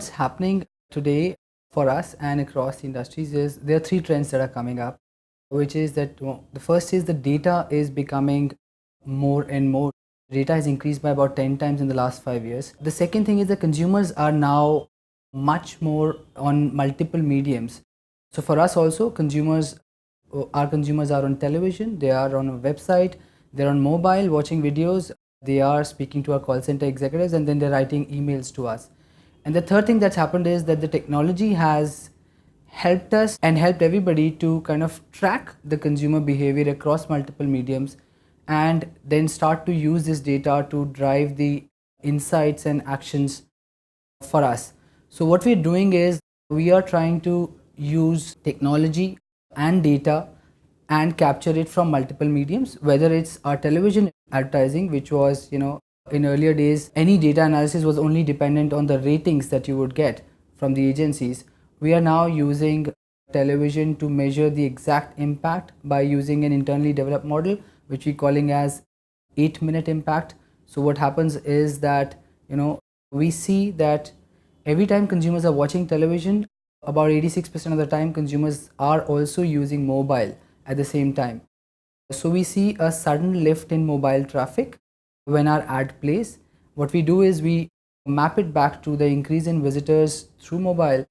what's happening today for us and across the industries is there are three trends that are coming up, which is that the first is the data is becoming more and more. Data has increased by about 10 times in the last 5 years. The second thing is the consumers are now much more on multiple mediums. So for us also, our consumers are on television, they are on a website, they're on mobile watching videos, they are speaking to our call center executives, and then they're writing emails to us. And the third thing that's happened is that the technology has helped us and helped everybody to kind of track the consumer behavior across multiple mediums and then start to use this data to drive the insights and actions for us. So what we're doing is we are trying to use technology and data and capture it from multiple mediums, whether it's our television advertising, which was, in earlier days, any data analysis was only dependent on the ratings that you would get from the agencies. We are now using television to measure the exact impact by using an internally developed model, which we're calling as 8-minute impact. So what happens is that, we see that every time consumers are watching television, about 86% of the time consumers are also using mobile at the same time. So we see a sudden lift in mobile traffic when our ad plays. What we do is we map it back to the increase in visitors through mobile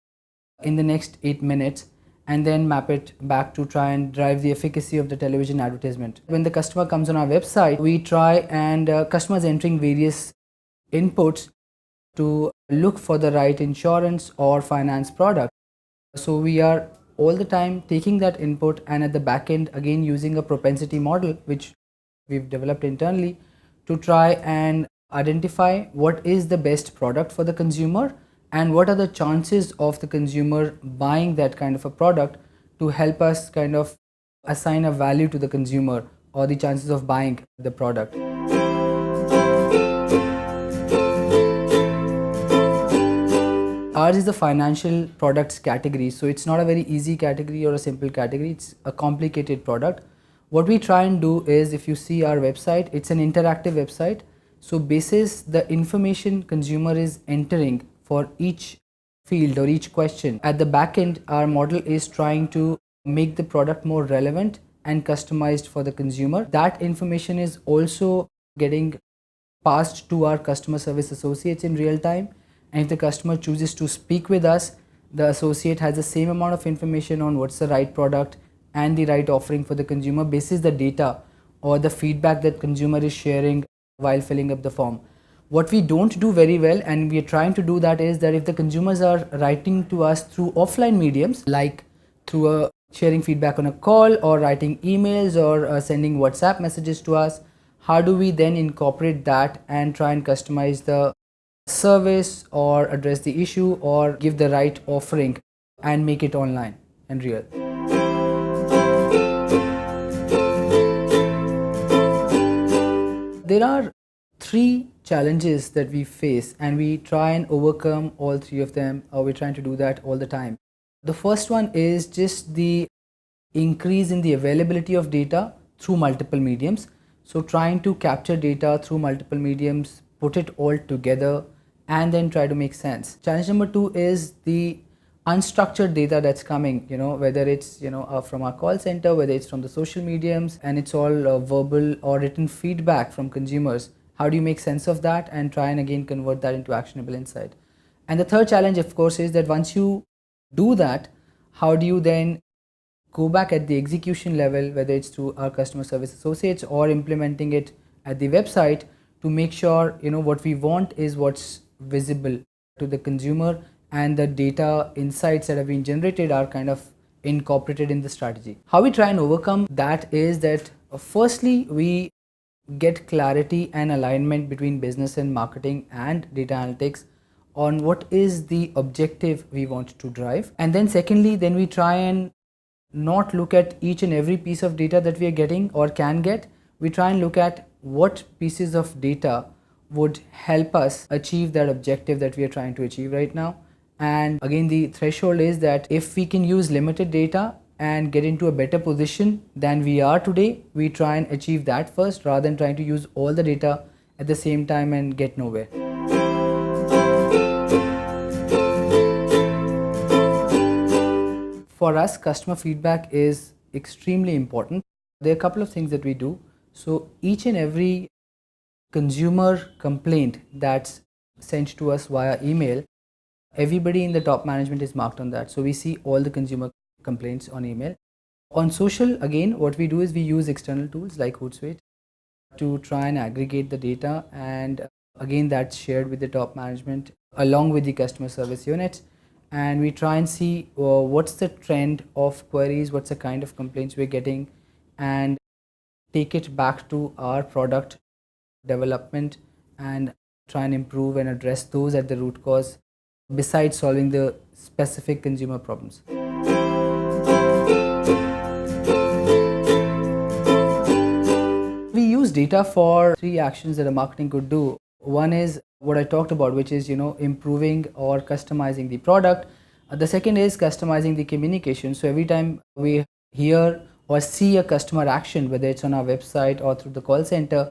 in the next 8 minutes and then map it back to try and drive the efficacy of the television advertisement. When the customer comes on our website, we try and customers entering various inputs to look for the right insurance or finance product. So we are all the time taking that input and at the back end again using a propensity model which we've developed internally to try and identify what is the best product for the consumer and what are the chances of the consumer buying that kind of a product to help us kind of assign a value to the consumer or the chances of buying the product. Ours is the financial products category, so it's not a very easy category or a simple category, it's a complicated product. What we try and do is, if you see our website, it's an interactive website. So basis the information consumer is entering for each field or each question, at the back end our model is trying to make the product more relevant and customized for the consumer. That information is also getting passed to our customer service associates in real time. And if the customer chooses to speak with us, the associate has the same amount of information on what's the right product and the right offering for the consumer basis the data or the feedback that consumer is sharing while filling up the form. What we don't do very well, and we are trying to do that, is that if the consumers are writing to us through offline mediums, like through sharing feedback on a call or writing emails or sending WhatsApp messages to us, how do we then incorporate that and try and customize the service or address the issue or give the right offering and make it online and real. There are three challenges that we face and we try and overcome all three of them, or we're trying to do that all the time. The first one is just the increase in the availability of data through multiple mediums. So trying to capture data through multiple mediums, put it all together and then try to make sense. Challenge number two is the unstructured data that's coming, whether it's from our call center, whether it's from the social mediums, and it's all verbal or written feedback from consumers. How do you make sense of that and try and again convert that into actionable insight? And the third challenge, of course, is that once you do that, how do you then go back at the execution level, whether it's through our customer service associates or implementing it at the website, to make sure what we want is what's visible to the consumer and the data insights that have been generated are kind of incorporated in the strategy. How we try and overcome that is that firstly we get clarity and alignment between business and marketing and data analytics on what is the objective we want to drive, and then secondly then we try and not look at each and every piece of data that we are getting or can get. We try and look at what pieces of data would help us achieve that objective that we are trying to achieve right now. And again, the threshold is that if we can use limited data and get into a better position than we are today, we try and achieve that first rather than trying to use all the data at the same time and get nowhere. for us, customer feedback is extremely important. There are a couple of things that we do. So each and every consumer complaint that's sent to us via email, everybody in the top management is marked on that. So we see all the consumer complaints on email. On social, again, what we do is we use external tools like Hootsuite to try and aggregate the data, and again that's shared with the top management along with the customer service units, and we try and see what's the trend of queries, what's the kind of complaints we're getting, and take it back to our product development and try and improve and address those at the root cause besides solving the specific consumer problems. We use data for three actions that a marketing could do. One is what I talked about, which is improving or customizing the product. The second is customizing the communication. So every time we hear or see a customer action, whether it's on our website or through the call center,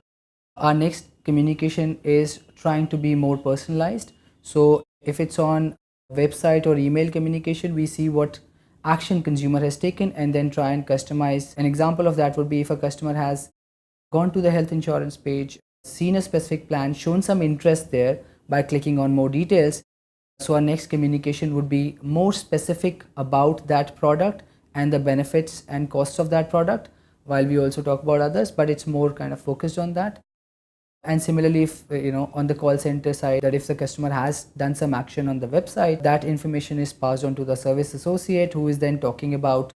our next communication is trying to be more personalized. So if it's on website or email communication, we see what action consumer has taken and then try and customize. An example of that would be if a customer has gone to the health insurance page, seen a specific plan, shown some interest there by clicking on more details. So our next communication would be more specific about that product and the benefits and costs of that product, while we also talk about others, but it's more kind of focused on that. And similarly, if on the call center side, that if the customer has done some action on the website, that information is passed on to the service associate, who is then talking about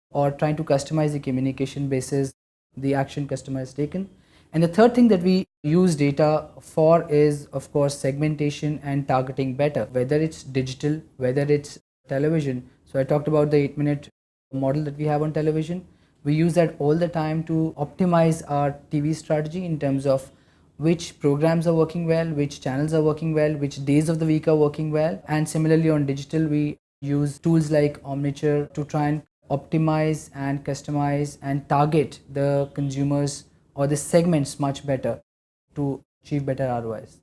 or trying to customize the communication basis the action customer has taken. And the third thing that we use data for is, of course, segmentation and targeting better, whether it's digital, whether it's television. So I talked about the 8-minute model that we have on television. We use that all the time to optimize our TV strategy in terms of which programs are working well, which channels are working well, which days of the week are working well. And similarly on digital, we use tools like Omniture to try and optimize and customize and target the consumers or the segments much better to achieve better ROIs.